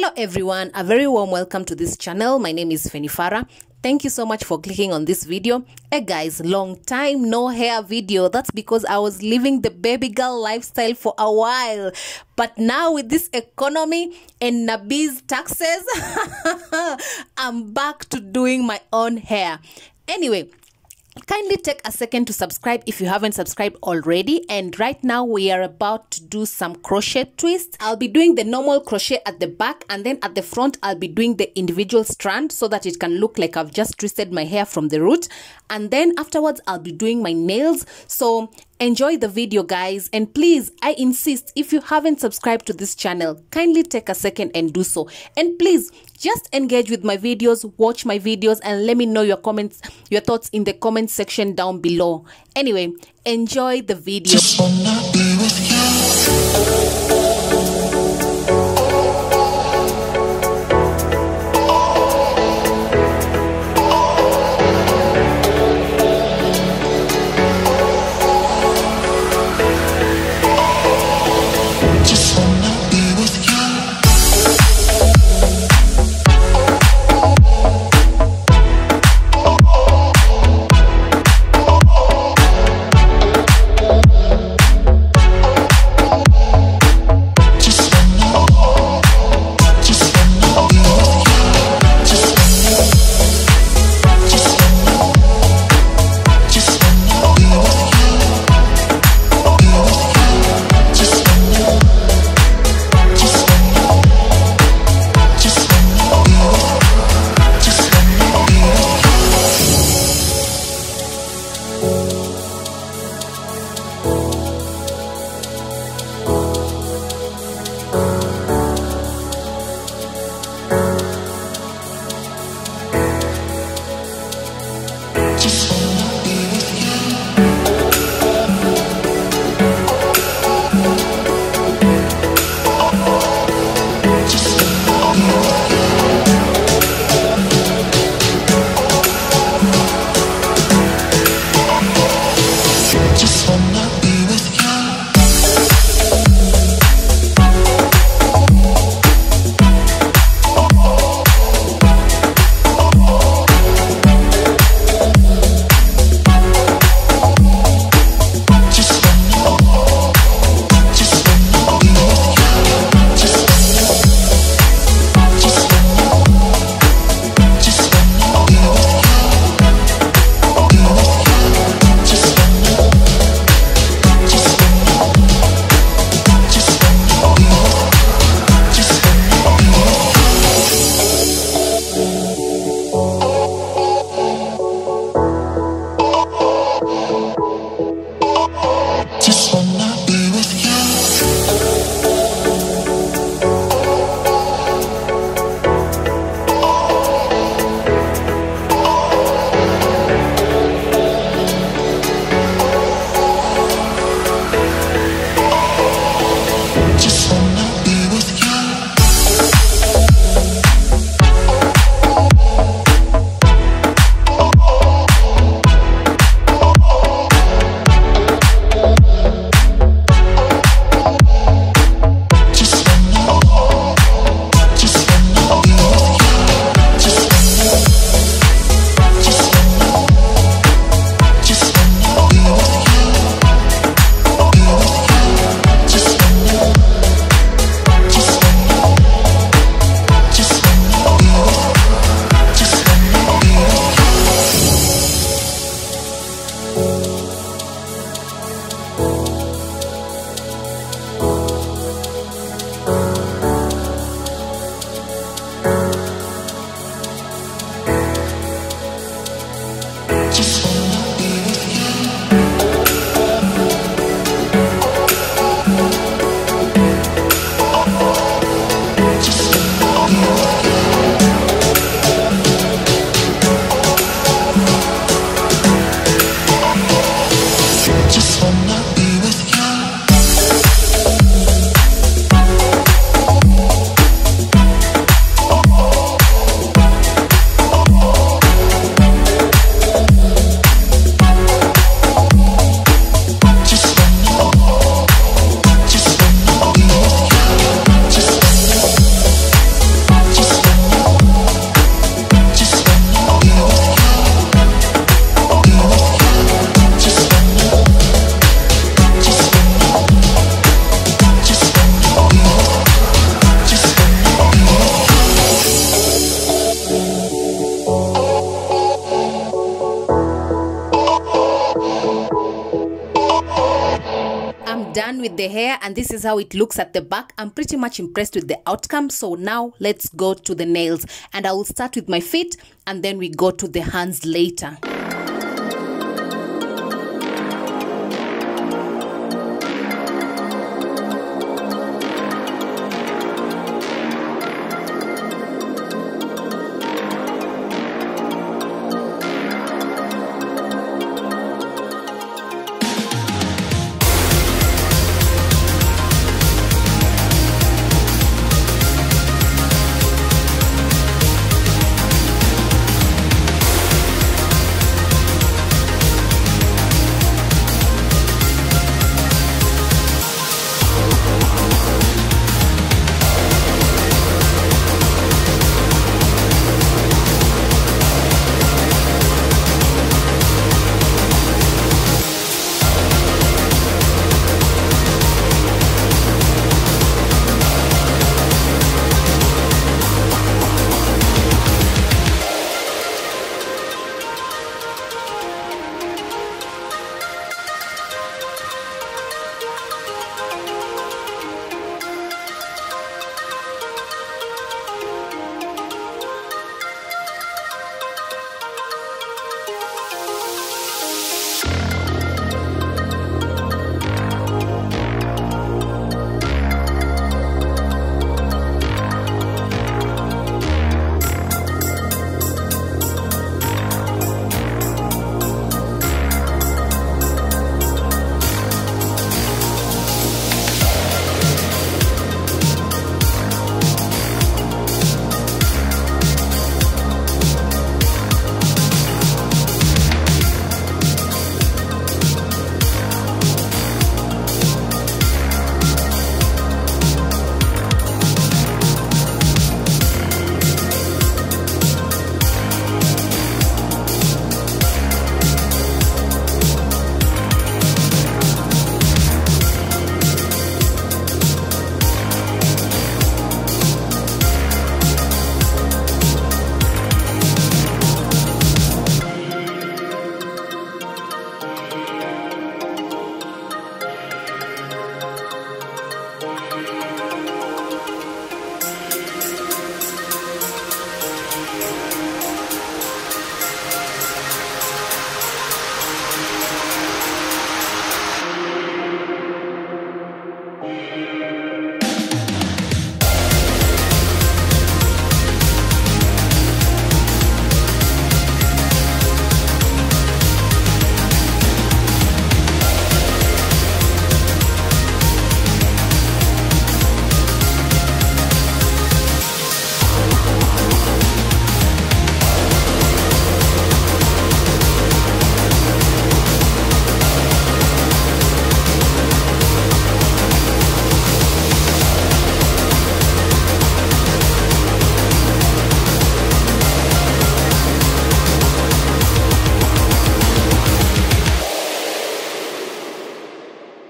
Hello everyone, a very warm welcome to this channel. My name is Fenifara. Thank you so much for clicking on this video. Hey guys, long time no hair video. That's because I was living the baby girl lifestyle for a while. But now with this economy and Nabi's taxes, I'm back to doing my own hair. Anyway, kindly take a second to subscribe if you haven't subscribed already. And right now we are about to do some crochet twists. I'll be doing the normal crochet at the back, and then at the front I'll be doing the individual strand so that it can look like I've just twisted my hair from the root. And then afterwards I'll be doing my nails. So enjoy the video guys, and please, I insist, if you haven't subscribed to this channel, kindly take a second and do so. And please just engage with my videos, watch my videos, and let me know your comments, your thoughts in the comment section down below. Anyway, enjoy the video. Just wanna be with you. done with the hair and this is how it looks at the back. I'm pretty much impressed with the outcome. So now let's go to the nails, and I will start with my feet and then we go to the hands later.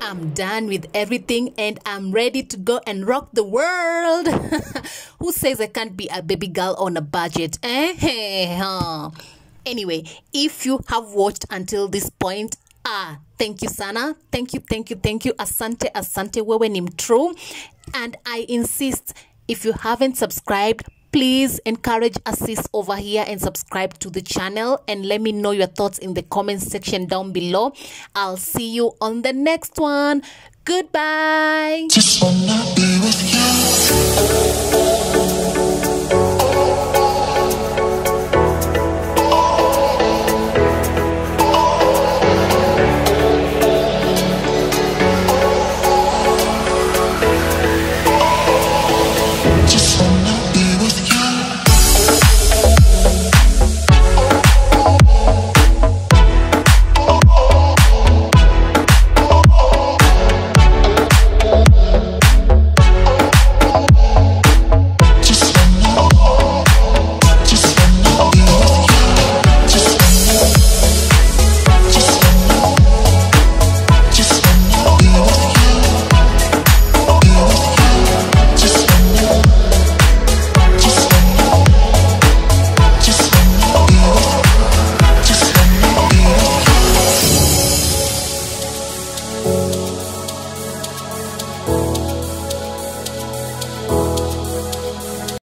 I'm done with everything and I'm ready to go and rock the world. Who says I can't be a baby girl on a budget? Anyway, if you have watched until this point, thank you sana. Thank you. Asante wewe ni mtrue. And I insist, if you haven't subscribed, please encourage a sis over here and subscribe to the channel and let me know your thoughts in the comment section down below. I'll see you on the next one. Goodbye. Just wanna be with you.